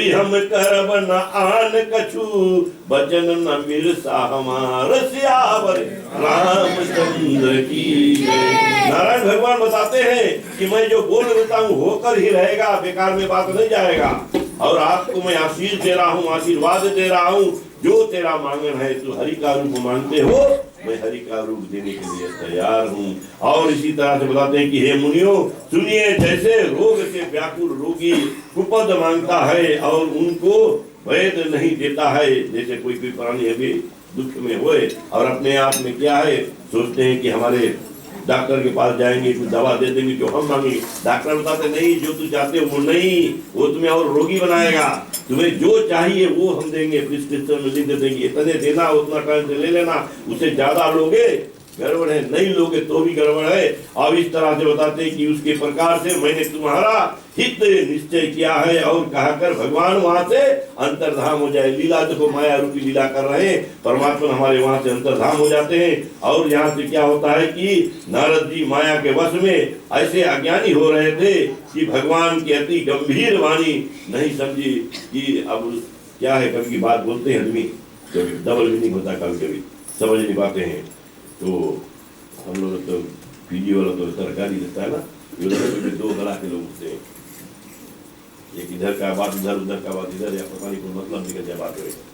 कि हम करब न आन कछु, बचन न मिर्सा हमार, सियावर रामचंद्र की जय। नारायण भगवान बताते हैं कि मैं जो बोल देता हूँ होकर ही रहेगा, बेकार में बात नहीं जाएगा। और आपको मैं आशीष दे रहा हूँ, आशीर्वाद दे रहा हूँ। जो तेरा मांगन है तू हरि का रूप मांगते हो, मैं हरि का रूप देने के लिए तैयार हूँ। और इसी तरह से बताते हैं कि हे मुनियों सुनिए, जैसे रोग से व्याकुल रोगी कुपद मांगता है और उनको वैद नहीं देता है, जैसे कोई प्राणी अभी दुख में हुए और अपने आप में क्या है सोचते हैं कि हमारे डॉक्टर के पास जाएंगे, कुछ दवा दे देंगे जो हम मांगेंगे। डॉक्टर बताते नहीं, जो तू चाहते हो वो नहीं, वो तुम्हें और रोगी बनाएगा। तुम्हें जो चाहिए वो हम देंगे, प्रिस्क्रिप्शन में लिख देंगे, इतने देना, उतना टाइम से ले लेना। उसे ज्यादा लोगे गड़बड़ है, नहीं लोगे तो भी गड़बड़ है। अब इस तरह से बताते हैं कि उसके प्रकार से मैंने तुम्हारा हित निश्चय किया है। और कहकर भगवान वहां से अंतर्धाम हो जाए। लीला देखो, माया रूपी लीला कर रहे हैं, परमात्मा हमारे वहां से अंतर्धाम हो जाते हैं। और यहाँ से क्या होता है कि नारद जी माया के वश में ऐसे अज्ञानी हो रहे थे कि भगवान की अति गंभीर वाणी नहीं समझी कि अब क्या है। कभी की बात बोलते हैं आदमी, कभी डबल मीनिंग होता है, कभी कभी समझ नहीं पाते हैं। तो हम लोग तो पीजी वाला तो सरकारी देता है ना, दो गला के लोग उठते हैं, एक इधर का बात उधर, उधर का बात इधर, या पता नहीं कोई मतलब निकल जाए बात है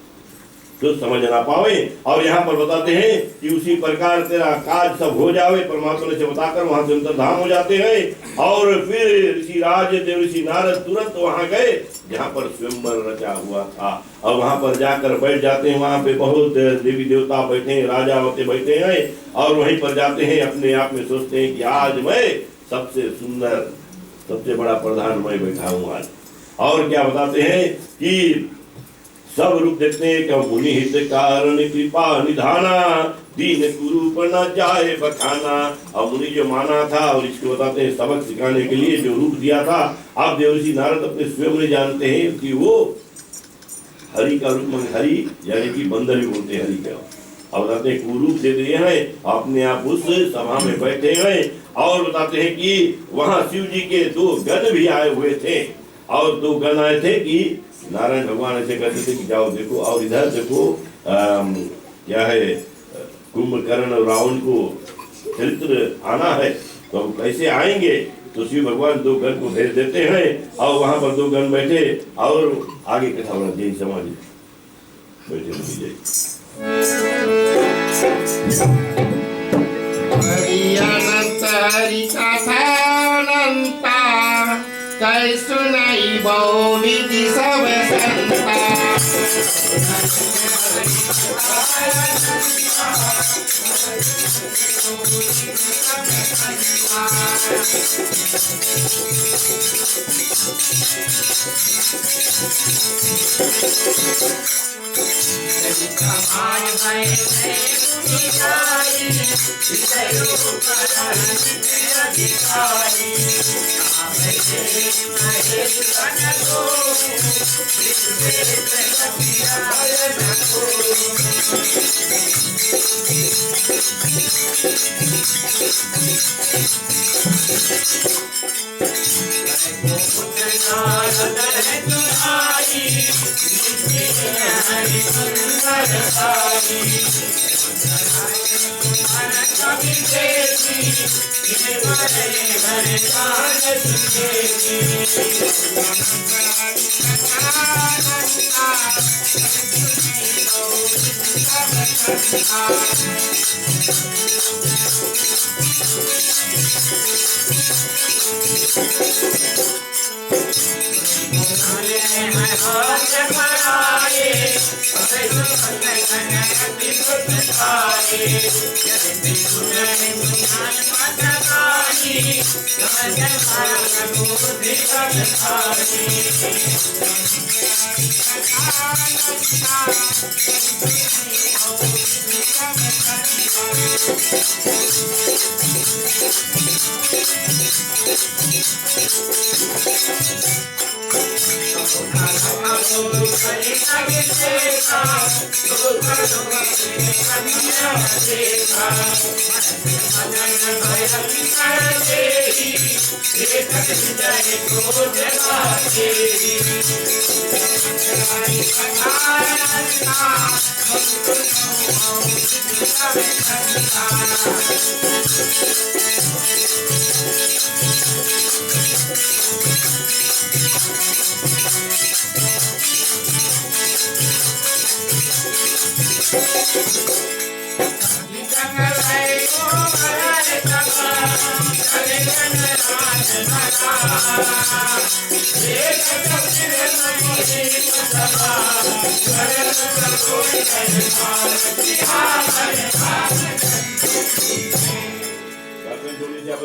तो समझ ना पावे। और यहाँ पर बताते हैं कि उसी प्रकार तेरा काज सब हो जावे, परमात्मा से बताकर वहां से अंतर्धाम हो जाते हैं। और फिर ऋषि राज देव ऋषि नारद तुरंत वहां गए जहाँ पर स्वयंवर रचा हुआ था, और वहां पर जाकर बैठ जाते हैं। वहां पे बहुत देवी देवता बैठे हैं, राजा होते बैठे हैं, और वहीं पर जाते हैं, अपने आप में सोचते हैं कि आज मैं सबसे सुंदर, सबसे बड़ा प्रधान मैं बैठा हूँ आज। और क्या बताते हैं कि सब रूप देखते हैं कि मुनि हित कारण कृपा निधाना, दीन कुरूप न जाए बखाना। और मुनि जो माना था, और इसको बताते हैं सबक सिखाने के लिए जो रूप दिया था। आप देवर्षि नारद अपने स्वयं में जानते हैं कि वो हरि का रूप, हरि यानी कि बंदर भी बोलते हैं हरि का। और बताते हैं कुरूप दे दिए हैं, अपने आप उस सभा में बैठे हैं। और बताते हैं कि वहां शिव जी के दो गण भी आए हुए थे, और दो गण आए थे कि नारायण भगवान ऐसे कहते थे कि जाओ देखो, और इधर देखो क्या है, कुंभकर्ण और रावण को चरित्र आना है, तो हम कैसे आएंगे। तो शिव भगवान दो गण को भेज देते हैं, और वहां पर दो गण बैठे, और आगे कथा बना जय समाज बैठे जय। कै सुनाई बहु विधि सब संता,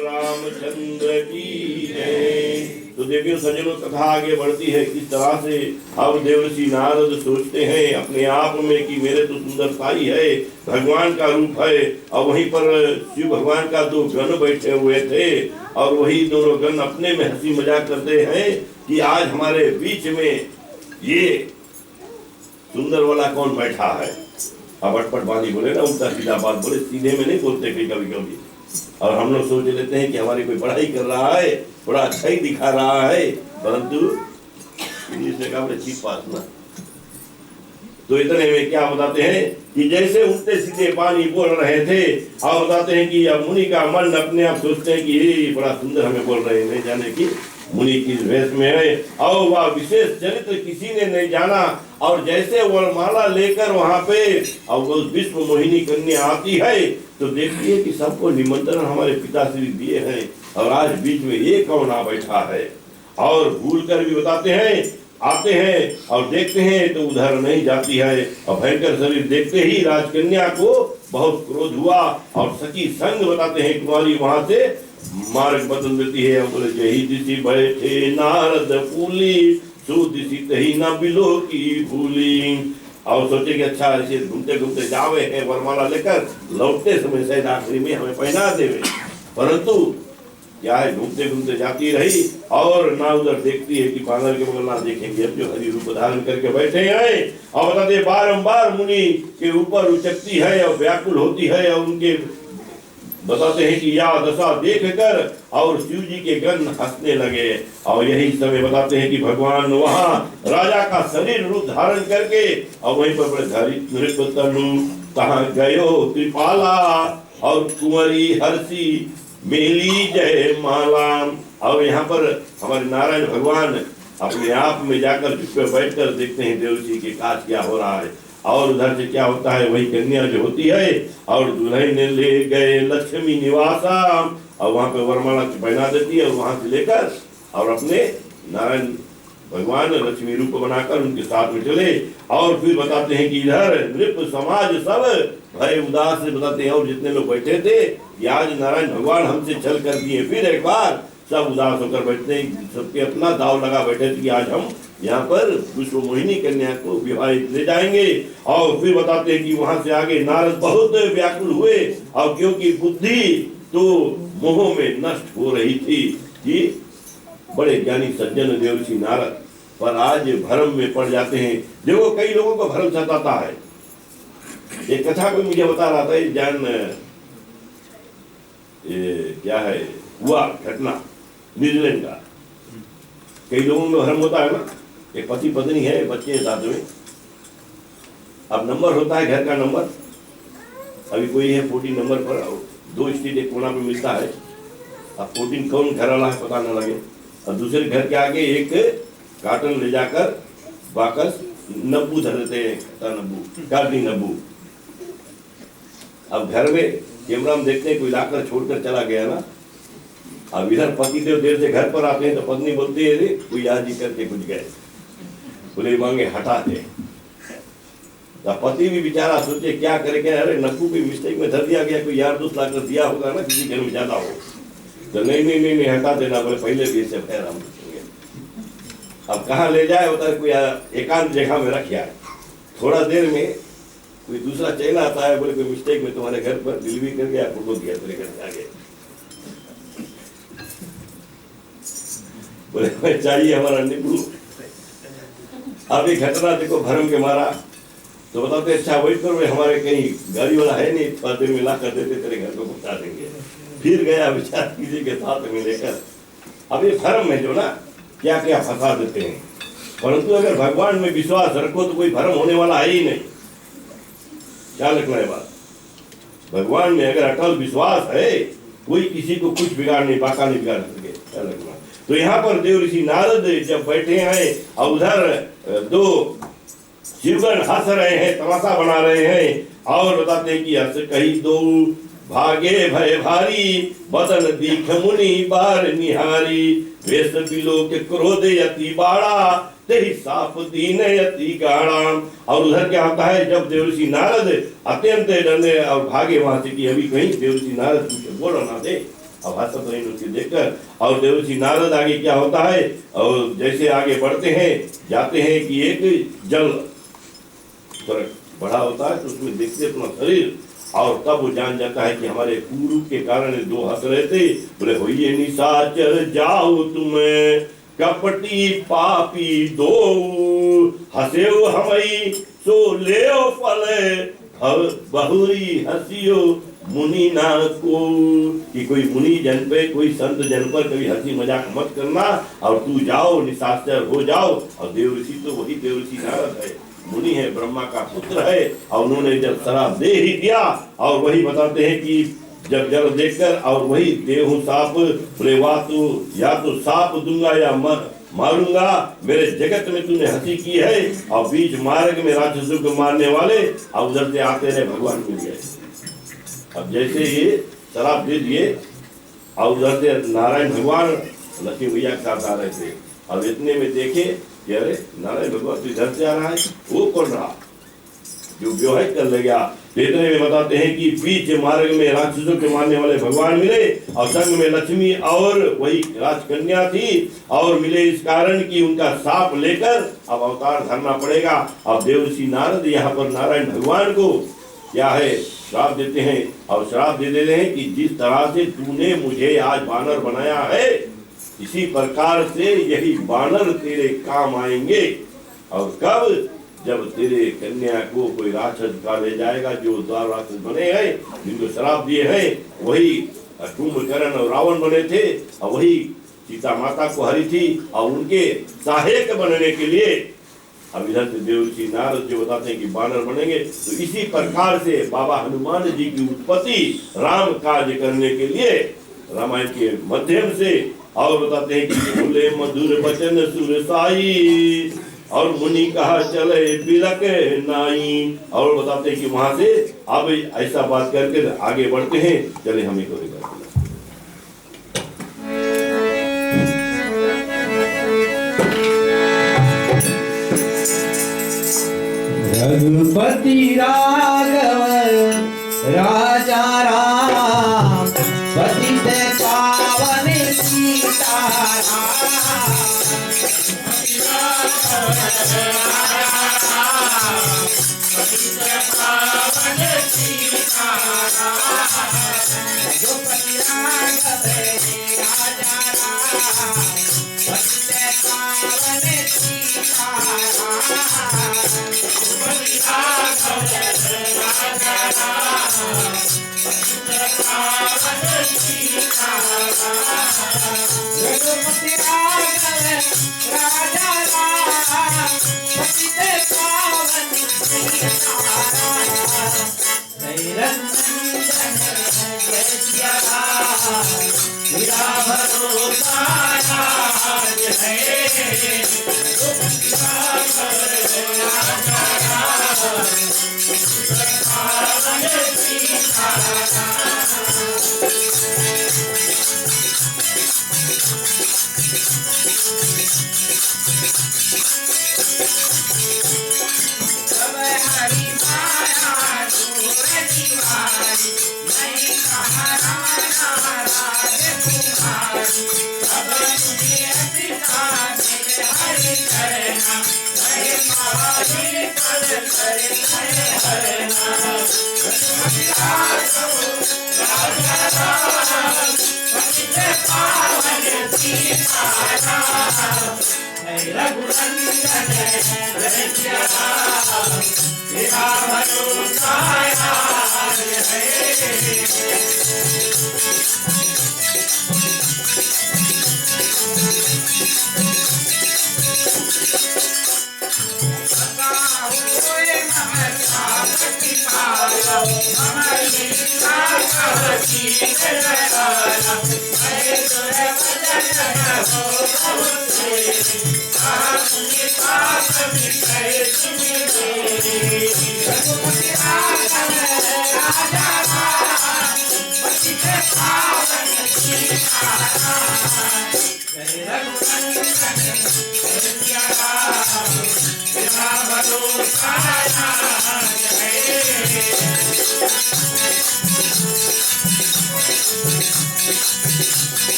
रामचंद्र की जय। तो देवियों सज्जनों कथा आगे बढ़ती है किस तरह से। अब देवर्षि नारद सोचते हैं अपने आप में कि मेरे तो सुंदर साई है, भगवान का रूप है, और वहीं पर शिव भगवान का दो गण बैठे हुए थे और वही दोनों गण अपने में हंसी मजाक करते हैं कि आज हमारे बीच में ये सुंदर वाला कौन बैठा है। अब अटपट बानी बोले ना, उल्टा सीधा बात बोले, सीधे में नहीं बोलते कभी कभी। और हम लोग सोच लेते हैं कि हमारी कोई पढ़ाई कर रहा है, बड़ा अच्छा ही दिखा रहा है, परंतु इंग्लिश में कहा चीप पास ना। तो इतने में क्या बताते हैं कि जैसे उल्टे सीधे पानी बोल रहे थे, और बताते हैं कि अब मुनि का मन अपने आप सोचते हैं कि ये बड़ा सुंदर हमें बोल रहे हैं, नहीं जाने की मुनि किस वेश में है और वह विशेष चरित्र किसी ने नहीं जाना। और जैसे वरमाला लेकर वहां पे और वो विश्व मोहिनी कन्या आती है तो देखती है कि सबको निमंत्रण हमारे पिताश्री दिए हैं और आज बीच में ये कौन आ बैठा है। और भूल कर भी बताते हैं, आते हैं और देखते हैं तो उधर नहीं जाती है, और भयंकर शरीर देखते ही राजकन्या को बहुत क्रोध हुआ और सखी संग बताते हैं कुमारी वहां से मार्ग बदल देती है। बोले जही दिशी बैठे नारद फूली, सुदिशित ही ना बिलो की भूली। और सोचे कि अच्छा ऐसे घूमते घूमते जावे है वरमाला लेकर, लौटते समय शायद आखिरी में हमें पहना देवे, परंतु क्या है घूमते घूमते जाती रही और ना उधर देखती है कि बानर के बगल ना देखेंगे अब जो हरि रूप धारण करके बैठे हैं। और बताते बारंबार मुनि के ऊपर उचकती है और व्याकुल होती है, और उनके बताते हैं कि यह दशा देख कर और शिव जी के गण हंसने लगे। और यही समय बताते हैं कि भगवान वहां राजा का शरीर रूप धारण करके और वहीं पर बड़े धारित नृप तनु कहाँ गयो कृपाला और कुंवरी हर्षी मेली जय माला। और यहाँ पर हमारे नारायण भगवान अपने आप में जाकर चुप पे बैठ कर देखते हैं देवसी के काज क्या हो रहा है। और उधर से क्या होता है, वही कन्या जो होती है और दुल्हन ने ले गए लक्ष्मी निवासा, और वहां पे वरमाला पहना देती है और वहां से लेकर और अपने नारायण भगवान लक्ष्मी रूप बनाकर उनके साथ में चले। और फिर बताते हैं कि इधर नृप समाज सब भय उदास से बताते हैं, और जितने लोग बैठे थे कि आज नारायण भगवान हमसे चल कर दिए, फिर एक बार सब उदास होकर बैठते हैं, सबके अपना दाव लगा बैठे थे कि आज हम यहाँ पर विश्व मोहिनी कन्या को विवाहित ले जाएंगे। और फिर बताते हैं कि वहां से आगे नारद बहुत व्याकुल हुए, और क्योंकि बुद्धि तो मोह में नष्ट हो रही थी कि बड़े ज्ञानी सज्जन देवर्षि नारद, पर आज भ्रम में पड़ जाते हैं। देखो कई लोगों को भ्रम सताता है। एक कथा कोई मुझे बता रहा था, जान क्या है हुआ घटना न्यूजीलैंड का। कई लोगों में भ्रम होता है ना, एक पति पत्नी है, बच्चे हैं साथ में, अब नंबर होता है घर का नंबर, अभी कोई है 14 नंबर पर, 2 स्ट्रीट एक कोना पे मिलता है। अब 14 कौन घर वाला है पता न लगे, और दूसरे घर के आगे एक कार्टन ले जाकर बाकस नब्बू धर देते हैं, नब्बू कार्टनी नब्बू। अब घर में कैमरा में देखते हैं कोई लाकर छोड़कर चला गया ना। अब इधर पति देव देर से घर पर आते हैं तो पत्नी बोलती है कोई आज ही करके कुछ गए, बोले मांगे हटाते। तो पति भी बेचारा सोचे क्या करे क्या, अरे नब्बू भी मिस्टेक में धर दिया गया, कोई यार दोस्त लाकर दिया होगा ना किसी घर में ज्यादा हो, तो नहीं हटा देना, बोले पहले भी इससे खैर हम पूछेंगे। अब कहाँ ले जाए होता है, कोई एकांत जगह में रख आए। थोड़ा देर में कोई दूसरा चैन आता है, बोले कोई मिस्टेक में तुम्हारे घर पर डिलीवरी कर गया, फोटो दिया तेरे घर से आगे, बोले चाहिए हमारा नींबू। अभी घटना देखो भरम के मारा, तो बताते अच्छा वेट करो, हमारे कहीं गाड़ी वाला है नहीं, थोड़ा देर में ला कर देते तेरे घर को पहुंचा देंगे। फिर गया विचार किसी के साथ में लेकर। अब ये भरम है जो ना क्या क्या फंसा देते हैं। परंतु अगर भगवान में विश्वास रखो तो कोई भ्रम होने वाला है ही नहीं। क्या रखना है बात, भगवान में अगर अटल विश्वास है कोई किसी को कुछ बिगाड़ नहीं, बाका नहीं बिगाड़ सके। क्या रखना। तो यहाँ पर देव ऋषि नारद जब बैठे हैं और उधर दो शिवगण हंस रहे हैं, तमाशा बना रहे हैं और बताते हैं कि हंस कही दो भागे भय भारी बदन दीख मुनि बार निहारी वेश बिलो के क्रोध यति बाड़ा तेहि साप दीन यति गाड़ा। और उधर क्या होता है, जब देवर्षि नारद अत्यंत डरने और भागे वहां से कि अभी कहीं देवर्षि नारद कुछ बोलो ना दे, अब हंसत रही उसे देखकर। और देवर्षि नारद आगे क्या होता है, और जैसे आगे बढ़ते हैं जाते हैं कि एक जल बड़ा होता है तो उसमें देखते अपना शरीर, और तब वो जान जाता है कि हमारे पूर्व के कारण दो हंस रहे थे। बोले होइए निशाचर जाओ तुम्हें कपटी पापी दो हंसेओ हमई सो लेओ फल बहुरी हंसियो मुनि ना को। कि कोई मुनि जन पे कोई संत जन पर कभी हंसी मजाक मत करना, और तू जाओ निशाचर हो जाओ। और देवर्षि तो वही देवर्षि नारद है, मुनि है, ब्रह्मा का पुत्र है, और उन्होंने जब शराब दे ही दिया। और वही बताते हैं कि जब जल देखकर और वही देहू साप प्रेवा तो या तो साप दूंगा या मारूंगा, मेरे जगत में तूने हंसी की है। और बीच मार्ग में राक्षसों को मारने वाले और उधर से आते रहे भगवान मिल गए। अब जैसे ये शराब दे दिए और उधर से नारायण भगवान लक्ष्मी भैया के साथ आ रहे थे, अब इतने में देखे कि अरे नारायण भगवान तो इधर से आ रहा है, वो कौन रहा जो व्योह कर ले गया। इतने में बताते हैं कि बीच मार्ग में राक्षसों के मारने वाले भगवान मिले, और संग में लक्ष्मी और वही राजकन्या थी, और मिले इस कारण कि उनका साप लेकर अब अवतार धरना पड़ेगा। अब देवर्षि नारद यहाँ पर नारायण भगवान को क्या है श्राप देते हैं, और श्राप दे देते हैं कि जिस तरह से तूने मुझे आज बानर बनाया है, इसी प्रकार से यही बानर तेरे काम आएंगे। और कब, जब तेरे कन्या को कोई राक्षस का ले जाएगा, जो द्वार राक्षस बने हैं जिनको शराब दिए हैं, वही कुंभकर्ण और रावण बने थे, और वही सीता माता को हरी थी, और उनके सहायक बनने के लिए अब इधर से देवर्षि नारद जो बताते हैं कि बानर बनेंगे। तो इसी प्रकार से बाबा हनुमान जी की उत्पत्ति राम कार्य करने के लिए रामायण के माध्यम से, और बताते हैं कि बोले मधुर वचन सुरसाई और मुनि कहा चले बिलक नाई। और बताते हैं कि वहां से अब ऐसा बात करके आगे बढ़ते हैं। चले हम एक रघुपति राघव राजा राम पतित पावन सीताराम।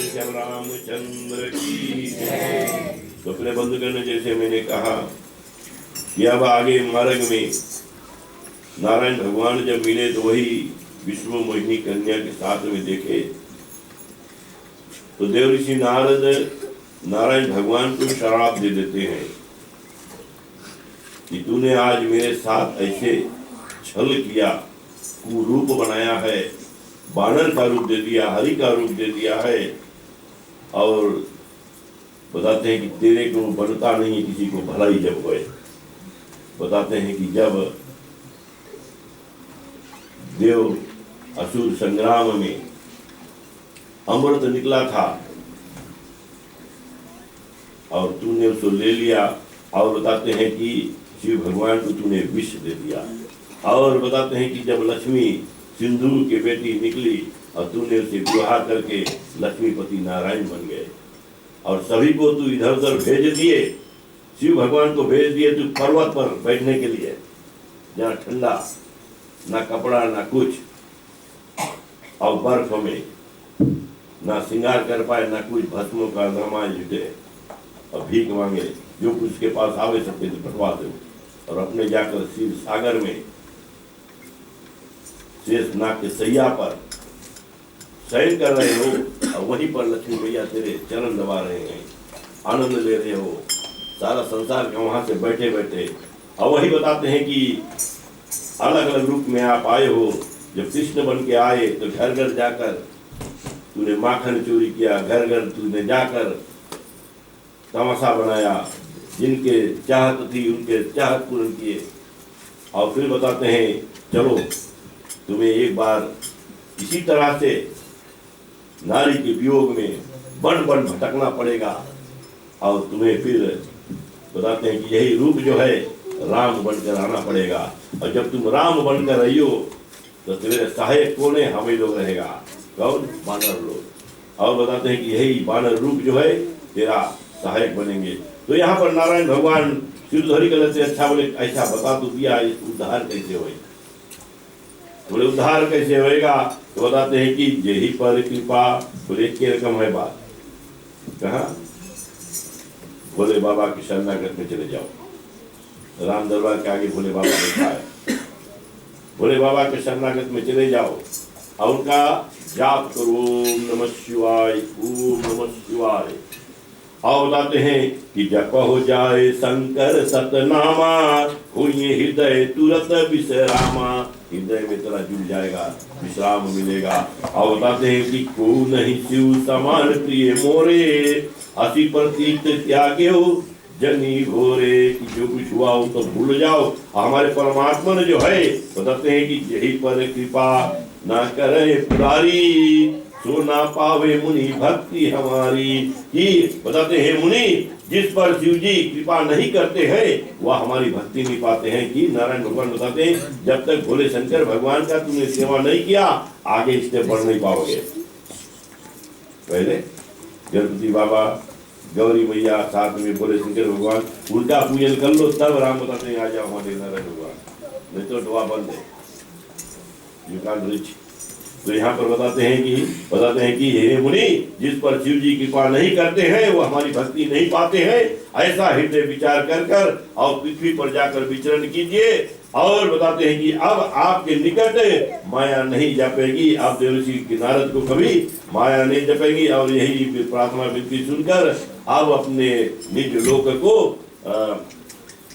श्याम रामचंद्र की तो अपने बंधुगण ने जैसे मैंने कहा कि अब आगे मार्ग में नारायण भगवान जब मिले तो वही विश्व मोहिनी कन्या के साथ में देखे तो देवऋषि नारद नारायण भगवान को शराप दे देते हैं कि तूने आज मेरे साथ ऐसे छल किया, कुरूप बनाया है, बानर का रूप दे दिया, हरि का रूप दे दिया है। और बताते हैं कि तेरे को बनता नहीं किसी को भलाई जब होए। बताते हैं कि जब देव असुर संग्राम में अमृत निकला था और तूने उसको ले लिया, और बताते हैं कि शिव भगवान को तूने विष दे दिया। और बताते हैं कि जब लक्ष्मी सिंधु की बेटी निकली और तूने उसे विवाह करके लक्ष्मीपति नारायण बन गए, और सभी को तू इधर उधर भेज दिए, शिव भगवान को भेज दिए तू पर्वत पर बैठने के लिए, जहाँ ठंडा, ना कपड़ा ना कुछ, और बर्फ में ना श्रृंगार कर पाए, ना कुछ भस्मों का नरमान जुटे। और भीख मांगे, जो कुछ उसके पास आवे सब कुछ बंटवा दो, और अपने जाकर शिव सागर में शेषनाग के सैया पर शयन कर रहे हो, और वहीं पर लक्ष्मी मैया तेरे चरण दबा रहे हैं, आनंद ले रहे हो सारा संसार का वहां से बैठे बैठे। और वही बताते हैं कि अलग अलग रूप में आप आए हो। जब कृष्ण बन के आए तो घर घर जाकर तूने माखन चोरी किया, घर घर तूने जाकर तमाशा बनाया, जिनके चाहत थी उनके चाहत पूर्ण किए। और फिर बताते हैं चलो तुम्हें एक बार इसी तरह से नारी के वियोग में बन बन भटकना पड़ेगा, और तुम्हें फिर बताते हैं कि यही रूप जो है राम बनकर आना पड़ेगा। और जब तुम राम बनकर रही हो तो तेरे सहायक कौन है? हमें लोग रहेगा। कौन? बानर लोग। और बताते हैं कि यही बानर रूप जो है तेरा सहायक बनेंगे। तो यहाँ पर नारायण भगवान शिवधरी कलर से अच्छा बोले ऐसा बता तो दिया, उद्धार कैसे होएगा? बोले उद्धार कैसे होएगा? तो बताते हैं कि यही पर कृपा। बोले क्या रकम है बात? कहा? भोले बाबा की शरणागत में चले जाओ। राम दरबार के आगे भोले बाबा बैठा है, भोले बाबा के शरणागत में चले जाओ और उनका जाप करो, ओम नमः शिवाय, ओम नमः शिवाय। और बताते हैं कि जप हो जाए शंकर सतनामा, हुई हृदय तुरंत विश्रामा। हृदय में तेरा जुड़ जाएगा, विश्राम मिलेगा। और बताते हैं कि को नहीं शिव समान प्रिय मोरे, असी प्रतीत त्यागे हो जनी घोरे। कि जो कुछ हुआ हो तो भूल जाओ। हमारे परमात्मा ने जो है बताते हैं कि यही पर कृपा ना करे पुरारी, सो ना पावे मुनि भक्ति हमारी। कि बताते हैं मुनि जिस पर शिव जी कृपा नहीं करते हैं वह हमारी भक्ति नहीं पाते हैं। कि नारायण भगवान बताते हैं जब तक भोले शंकर भगवान का तुमने सेवा नहीं किया आगे स्टेप बढ़ नहीं पाओगे। पहले गणपति बाबा, गौरी मैया, साथ में भोले शंकर भगवान, उनका पूजन कर लो, तब राम बताते हैं आ जाओ हमारे नारायण भगवान, नहीं तो दुआ बंद है, यू कांट रीच। तो यहाँ पर बताते हैं कि हे मुनि जिस पर शिव जी कृपा नहीं करते हैं वो हमारी भक्ति नहीं पाते हैं। ऐसा हृदय विचार कर कर और पृथ्वी पर जाकर विचरण कीजिए। और बताते हैं कि अब आपके निकट माया नहीं जपेगी। आप देवऋषि की नारद को कभी माया नहीं जपेगी। और यही प्रार्थना विनती सुनकर आप अपने निज लोक को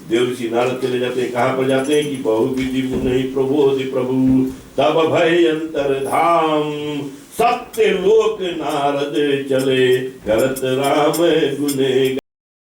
देवऋषि नारद चले जाते हैं। कहाँ पर जाते हैं कि बहुविधि मुनि प्रबोधि प्रभु, तब भय अंतर धाम, सत्य लोक नारद चले, करत राम गुने।